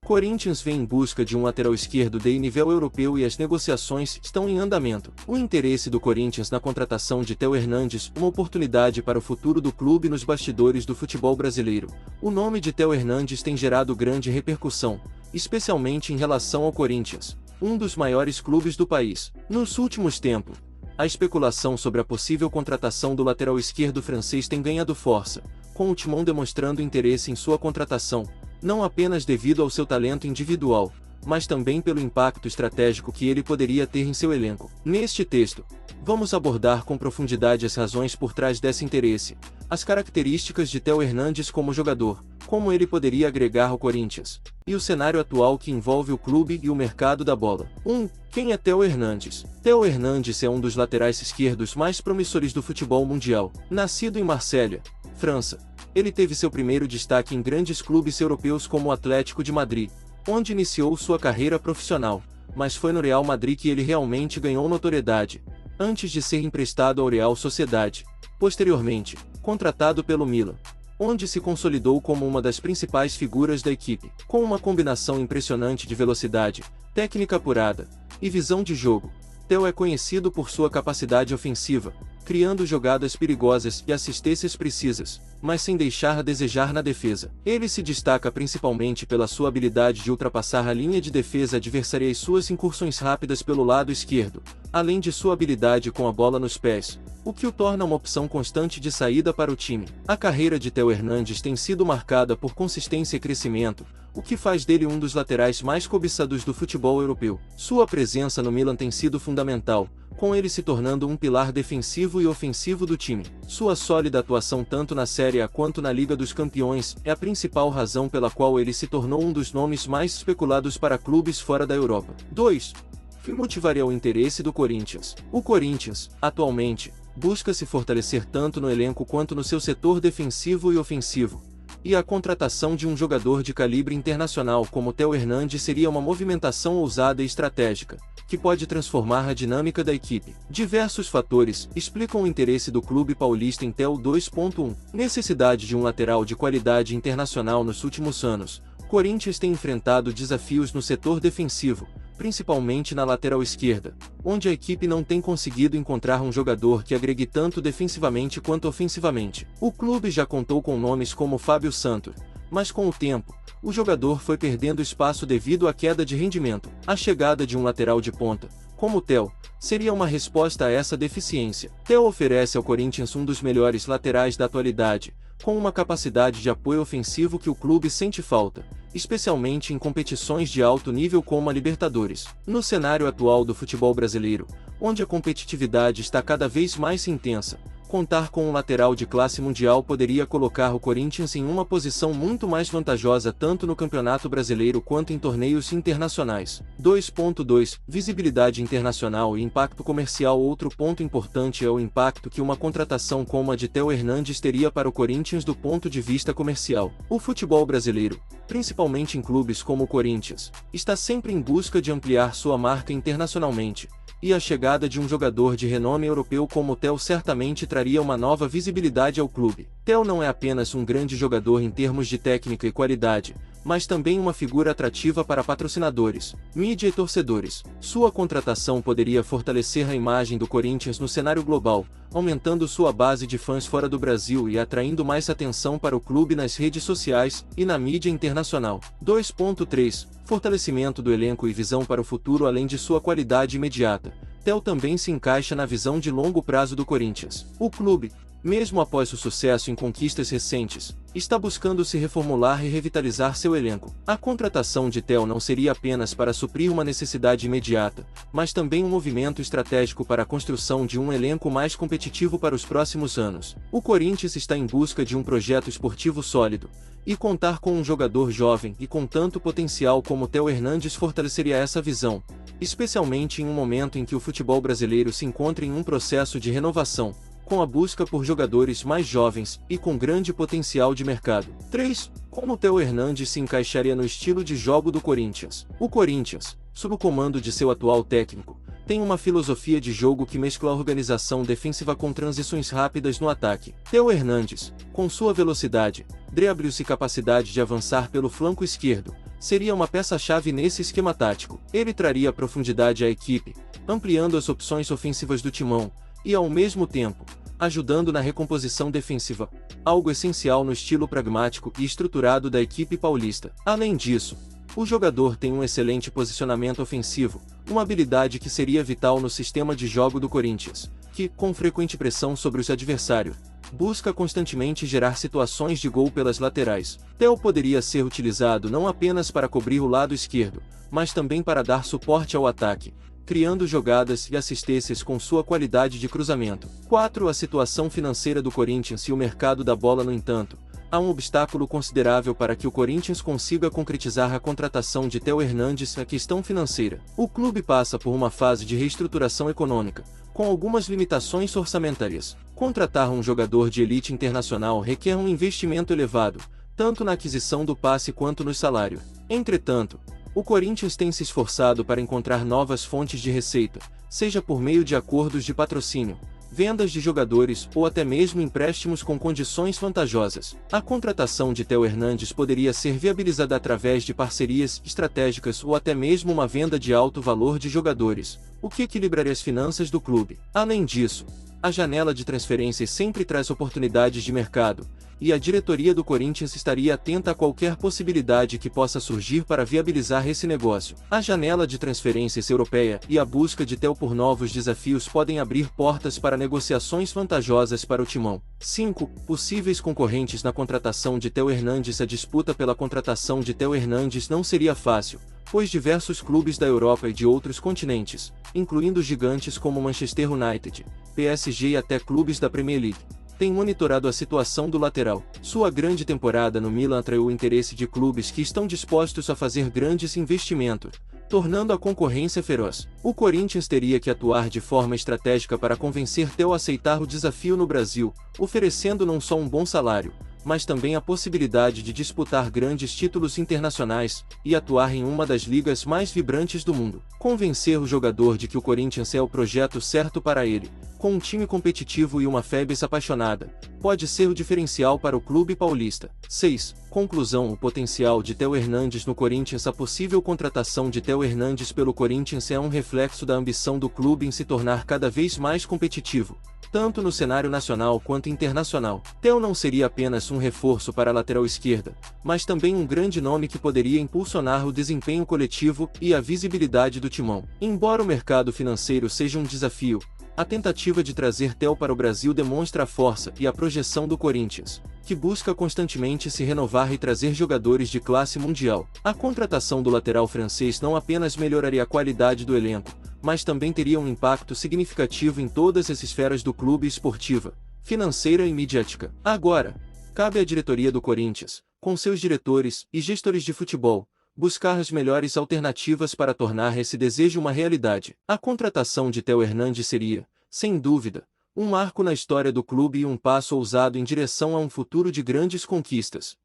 Corinthians vem em busca de um lateral esquerdo de nível europeu e as negociações estão em andamento. O interesse do Corinthians na contratação de Théo Hernandes, uma oportunidade para o futuro do clube nos bastidores do futebol brasileiro. O nome de Théo Hernandes tem gerado grande repercussão, especialmente em relação ao Corinthians, um dos maiores clubes do país. Nos últimos tempos, a especulação sobre a possível contratação do lateral esquerdo francês tem ganhado força, com o Timão demonstrando interesse em sua contratação, não apenas devido ao seu talento individual, mas também pelo impacto estratégico que ele poderia ter em seu elenco. Neste texto, vamos abordar com profundidade as razões por trás desse interesse, as características de Théo Hernandes como jogador, como ele poderia agregar ao Corinthians, e o cenário atual que envolve o clube e o mercado da bola. 1. Quem é Théo Hernandes? Théo Hernandes é um dos laterais esquerdos mais promissores do futebol mundial. Nascido em Marselha, França, ele teve seu primeiro destaque em grandes clubes europeus como o Atlético de Madrid, onde iniciou sua carreira profissional, mas foi no Real Madrid que ele realmente ganhou notoriedade, antes de ser emprestado ao Real Sociedade, posteriormente, contratado pelo Milan, onde se consolidou como uma das principais figuras da equipe. Com uma combinação impressionante de velocidade, técnica apurada e visão de jogo, Théo é conhecido por sua capacidade ofensiva, criando jogadas perigosas e assistências precisas, mas sem deixar a desejar na defesa. Ele se destaca principalmente pela sua habilidade de ultrapassar a linha de defesa adversária e suas incursões rápidas pelo lado esquerdo, além de sua habilidade com a bola nos pés, o que o torna uma opção constante de saída para o time. A carreira de Théo Hernandes tem sido marcada por consistência e crescimento, o que faz dele um dos laterais mais cobiçados do futebol europeu. Sua presença no Milan tem sido fundamental, com ele se tornando um pilar defensivo e ofensivo do time. Sua sólida atuação tanto na Série A quanto na Liga dos Campeões é a principal razão pela qual ele se tornou um dos nomes mais especulados para clubes fora da Europa. 2. O que motivaria o interesse do Corinthians? O Corinthians, atualmente, busca se fortalecer tanto no elenco quanto no seu setor defensivo e ofensivo, e a contratação de um jogador de calibre internacional como Théo Hernandes seria uma movimentação ousada e estratégica, que pode transformar a dinâmica da equipe. Diversos fatores explicam o interesse do clube paulista em Théo. 2.1. Necessidade de um lateral de qualidade internacional. Nos últimos anos, o Corinthians tem enfrentado desafios no setor defensivo, principalmente na lateral esquerda, onde a equipe não tem conseguido encontrar um jogador que agregue tanto defensivamente quanto ofensivamente. O clube já contou com nomes como Fábio Santos, mas com o tempo, o jogador foi perdendo espaço devido à queda de rendimento. A chegada de um lateral de ponta, como Théo, seria uma resposta a essa deficiência. Théo oferece ao Corinthians um dos melhores laterais da atualidade, com uma capacidade de apoio ofensivo que o clube sente falta, especialmente em competições de alto nível como a Libertadores. No cenário atual do futebol brasileiro, onde a competitividade está cada vez mais intensa, contar com um lateral de classe mundial poderia colocar o Corinthians em uma posição muito mais vantajosa tanto no Campeonato Brasileiro quanto em torneios internacionais. 2.2. Visibilidade internacional e impacto comercial. Outro ponto importante é o impacto que uma contratação como a de Théo Hernandes teria para o Corinthians do ponto de vista comercial. O futebol brasileiro, principalmente em clubes como o Corinthians, está sempre em busca de ampliar sua marca internacionalmente, e a chegada de um jogador de renome europeu como Théo certamente traria uma nova visibilidade ao clube. Théo não é apenas um grande jogador em termos de técnica e qualidade, mas também uma figura atrativa para patrocinadores, mídia e torcedores. Sua contratação poderia fortalecer a imagem do Corinthians no cenário global, aumentando sua base de fãs fora do Brasil e atraindo mais atenção para o clube nas redes sociais e na mídia internacional. 2.3. Fortalecimento do elenco e visão para o futuro. Além de sua qualidade imediata, Théo também se encaixa na visão de longo prazo do Corinthians. O clube, mesmo após o sucesso em conquistas recentes, está buscando se reformular e revitalizar seu elenco. A contratação de Théo não seria apenas para suprir uma necessidade imediata, mas também um movimento estratégico para a construção de um elenco mais competitivo para os próximos anos. O Corinthians está em busca de um projeto esportivo sólido, e contar com um jogador jovem e com tanto potencial como Théo Hernandes fortaleceria essa visão, especialmente em um momento em que o futebol brasileiro se encontra em um processo de renovação, com a busca por jogadores mais jovens e com grande potencial de mercado. 3. Como Théo Hernandes se encaixaria no estilo de jogo do Corinthians? O Corinthians, sob o comando de seu atual técnico, tem uma filosofia de jogo que mescla a organização defensiva com transições rápidas no ataque. Théo Hernandes, com sua velocidade, dribles e capacidade de avançar pelo flanco esquerdo, seria uma peça-chave nesse esquema tático. Ele traria profundidade à equipe, ampliando as opções ofensivas do timão, e ao mesmo tempo, ajudando na recomposição defensiva, algo essencial no estilo pragmático e estruturado da equipe paulista. Além disso, o jogador tem um excelente posicionamento ofensivo, uma habilidade que seria vital no sistema de jogo do Corinthians, que, com frequente pressão sobre os adversários, busca constantemente gerar situações de gol pelas laterais. Theo poderia ser utilizado não apenas para cobrir o lado esquerdo, mas também para dar suporte ao ataque, criando jogadas e assistências com sua qualidade de cruzamento. 4. A situação financeira do Corinthians e o mercado da bola. No entanto, há um obstáculo considerável para que o Corinthians consiga concretizar a contratação de Theo Hernandes: a questão financeira. O clube passa por uma fase de reestruturação econômica, com algumas limitações orçamentárias. Contratar um jogador de elite internacional requer um investimento elevado, tanto na aquisição do passe quanto no salário. Entretanto, o Corinthians tem se esforçado para encontrar novas fontes de receita, seja por meio de acordos de patrocínio, vendas de jogadores ou até mesmo empréstimos com condições vantajosas. A contratação de Theo Hernandes poderia ser viabilizada através de parcerias estratégicas ou até mesmo uma venda de alto valor de jogadores, o que equilibraria as finanças do clube. Além disso, a janela de transferências sempre traz oportunidades de mercado, e a diretoria do Corinthians estaria atenta a qualquer possibilidade que possa surgir para viabilizar esse negócio. A janela de transferências europeia e a busca de Theo por novos desafios podem abrir portas para negociações vantajosas para o timão. 5. Possíveis concorrentes na contratação de Theo Hernandes. A disputa pela contratação de Theo Hernandes não seria fácil, pois diversos clubes da Europa e de outros continentes, incluindo gigantes como Manchester United, PSG e até clubes da Premier League, tem monitorado a situação do lateral. Sua grande temporada no Milan atraiu o interesse de clubes que estão dispostos a fazer grandes investimentos, tornando a concorrência feroz. O Corinthians teria que atuar de forma estratégica para convencer Theo a aceitar o desafio no Brasil, oferecendo não só um bom salário, mas também a possibilidade de disputar grandes títulos internacionais e atuar em uma das ligas mais vibrantes do mundo. Convencer o jogador de que o Corinthians é o projeto certo para ele, com um time competitivo e uma fanbase apaixonada, pode ser o diferencial para o clube paulista. 6. Conclusão: o potencial de Theo Hernandes no Corinthians. A possível contratação de Theo Hernandes pelo Corinthians é um reflexo da ambição do clube em se tornar cada vez mais competitivo, tanto no cenário nacional quanto internacional. Theo não seria apenas um reforço para a lateral esquerda, mas também um grande nome que poderia impulsionar o desempenho coletivo e a visibilidade do timão. Embora o mercado financeiro seja um desafio, a tentativa de trazer Theo para o Brasil demonstra a força e a projeção do Corinthians, que busca constantemente se renovar e trazer jogadores de classe mundial. A contratação do lateral francês não apenas melhoraria a qualidade do elenco, mas também teria um impacto significativo em todas as esferas do clube: esportiva, financeira e midiática. Agora, cabe à diretoria do Corinthians, com seus diretores e gestores de futebol, buscar as melhores alternativas para tornar esse desejo uma realidade. A contratação de Theo Hernandes seria, sem dúvida, um marco na história do clube e um passo ousado em direção a um futuro de grandes conquistas.